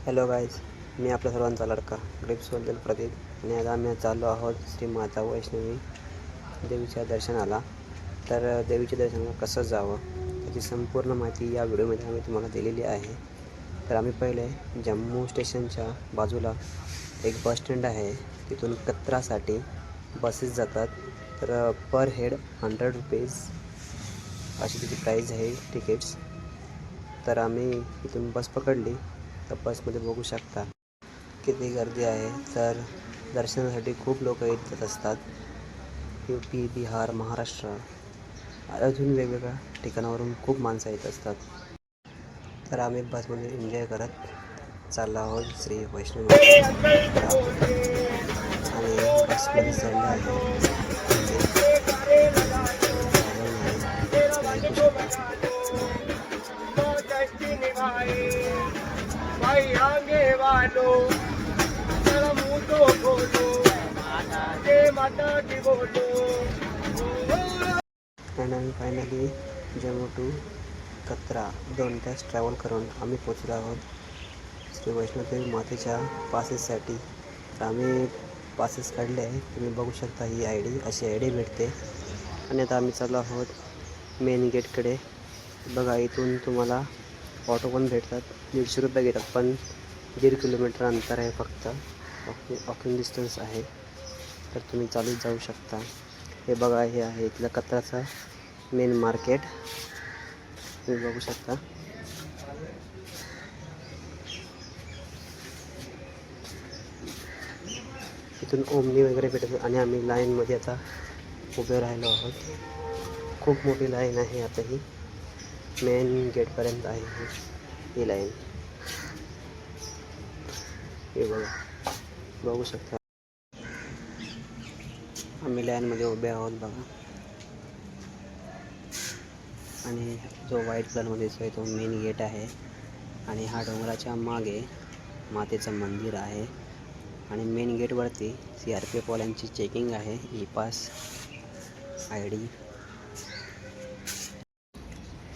Hello guys, मी आपल्या सर्वांचा लाडका ग्रिप्सबद्दल प्रदीप आणि आज आम्ही चाललो आहोत श्री माता वैष्णवी देवीच्या दर्शनाला. तर देवीच्या दर्शनाला कसं जावं त्याची संपूर्ण माहिती या व्हिडिओमध्ये आम्ही तुम्हाला दिलेली आहे. तर आम्ही पहिले जम्मू स्टेशनच्या बाजूला एक बस स्टँड आहे, तिथून कत्रासाठी बसेस जातात. तर पर हेड 100 रुपीज अशी तिची प्राईज आहे तिकीट्स. तर आम्ही इथून बस पकडली. तर बसमध्ये बघू शकता किती गर्दी आहे. तर दर्शनासाठी खूप लोक येत असतात. UP, बिहार, महाराष्ट्र अजून वेगवेगळ्या ठिकाणावरून खूप माणसं येत असतात. तर आम्ही बसमध्ये एन्जॉय करत चाललो आहोत श्री वैष्णव आणि बसमध्ये चढलं आहे. फायनली जम्मू टू कत्रा 2 तास ट्रॅव्हल करून आम्ही पोचलो आहोत श्री वैष्णोदेवी मातेच्या पासेससाठी. तर आम्ही पासेस काढले आहे. तुम्ही बघू शकता ही ID अशी ID भेटते. आणि आता आम्ही चाललो आहोत मेन गेटकडे. बघा, इथून तुम्हाला ऑटो पण भेटतात. 150 रुपये घेतात, पण 1.5 किलोमीटर अंतर आहे फक्त. वॉकिंग डिस्टन्स आहे, तर तुम्ही चालूच जाऊ शकता. हे बघा, हे आहे इथलं कत्राचा मेन मार्केट. तुम्ही बघू शकता. इथून ओमनी वगैरे भेटत आणि आम्ही लाईनमध्ये आता उभे राहिलो आहोत. खूप मोठी लाईन आहे. आता ही मेन गेटपर्यंत आहे ही लाईन. हे बघू शकता. आम्ही लाईनमध्ये उभे आहोत बघा. आणि जो व्हाईट कलरमध्ये दिसतोय तो मेन गेट आहे. आणि हा डोंगराच्या मागे मातेचं मंदिर आहे. आणि मेन गेटवरती CRPF वाल्यांची चेकिंग आहे. E-पास, ID.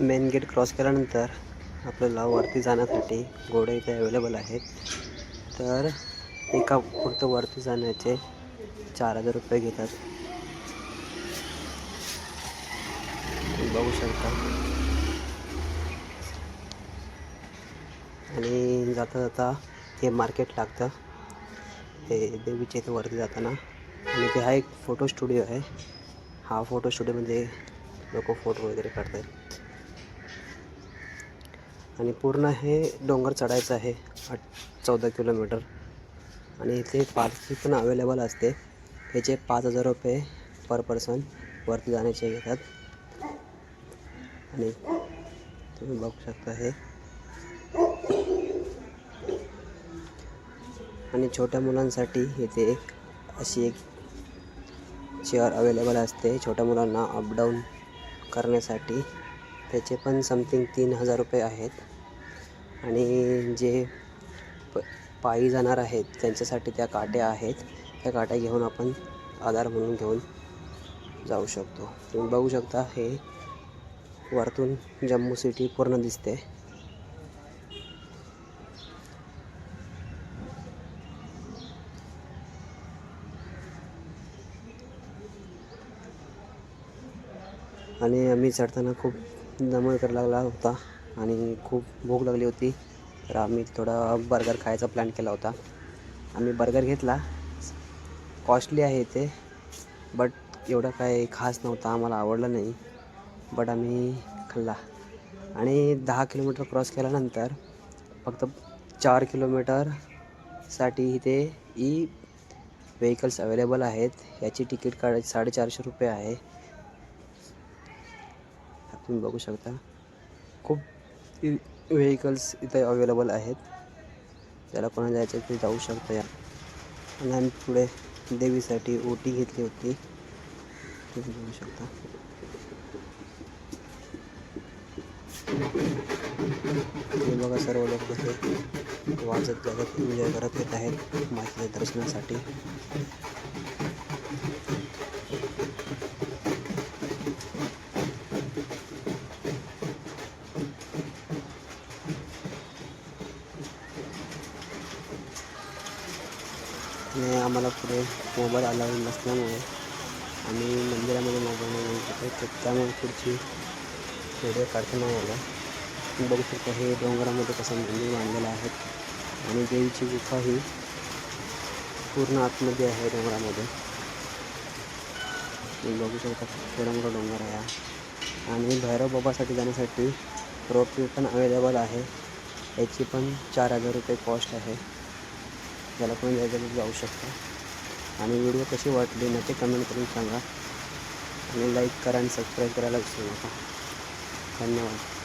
मेन गेट क्रॉस केल्यानंतर आपल्याला वरती जाण्यासाठी घोडे इथे अवेलेबल आहेत. तर एका फक्त वरती जाण्याचे 4000 रुपये घेतात. बघू शकता. आणि जाता जाता हे मार्केट लागतं, हे देवीच्या इथे वरती जाताना. आणि ते हा एक फोटो स्टुडिओ आहे. हा फोटो स्टुडिओमध्ये लोक फोटो वगैरे काढतात. आणि पूर्ण हे डोंगर चढायचं आहे 14 किलोमीटर. आणि इथे पालखी पण अवेलेबल असते. ह्याचे 5000 रुपये पर पर्सन वरती जाण्याचे घेतात. आणि तुम्ही बघू शकता हे. आणि छोट्या मुलांसाठी इथे अशी एक चेअर अवेलेबल असते छोट्या मुलांना अपडाऊन करण्यासाठी. त्याचे पण समथिंग 3000 रुपये आहेत. आणि जे पायी जाणार आहेत त्यांच्यासाठी त्या काट्या आहेत. त्या काट्या घेऊन आपण आधार म्हणून घेऊन जाऊ शकतो. तुम्ही बघू शकता हे वरतून जम्मू सिटी पूर्ण दिसते. आणि आम्ही चढताना खूप दमळ करायला लागला होता आणि खूप भूक लागली होती. तर आम्ही थोडा बर्गर खायचा प्लॅन केला होता. आम्ही बर्गर घेतला. कॉस्टली आहे ते, बट एवढं काय खास नव्हता, आम्हाला आवडलं नाही. बट आम्ही खाल्ला. आणि 10 किलोमीटर क्रॉस केल्यानंतर फक्त 4 किलोमीटरसाठी इथे व्हेकल्स अवेलेबल आहेत. याची तिकीट काढायची 450 रुपये आहे. तुम्ही बघू शकता खूप व्हेकल्स इथे अवेलेबल आहेत. त्याला कोणा जायचं ते जाऊ शकतं या. आणि आम्ही पुढे देवीसाठी ओटी घेतली होती. तुम्ही बघू शकता. हे बघा, सर्व लोक हे वाजत गाजत एन्जॉय करत येत आहेत मातेच्या दर्शनासाठी. आणि आम्हाला पुढे मोबाईल अलाउड नसल्यामुळे आम्ही मंदिरामध्ये मोबाईल नाही घेऊ शकतो, त्यामुळे पुढची व्हिडिओ काढता नाही आला. तुम्ही बघू शकता हे डोंगरामध्ये कसं मंदिर बांधलेलं आहे आणि देवीची गुफा ही पूर्ण आतमध्ये आहे डोंगरामध्ये. तुम्ही बघू शकता थोडा मोठा डोंगर आहे हा. आणि भैरव बाबासाठी जाण्यासाठी रोपवे पण अवेलेबल आहे. याची पण 4,000 रुपये कॉस्ट आहे. ज्याला कोणी जायचं तर जाऊ शकता. आणि व्हिडिओ कशी वाटली नक्की कमेंट करून सांगा आणि लाईक करा आणि सबस्क्राईब करायला विसरू नका. धन्यवाद.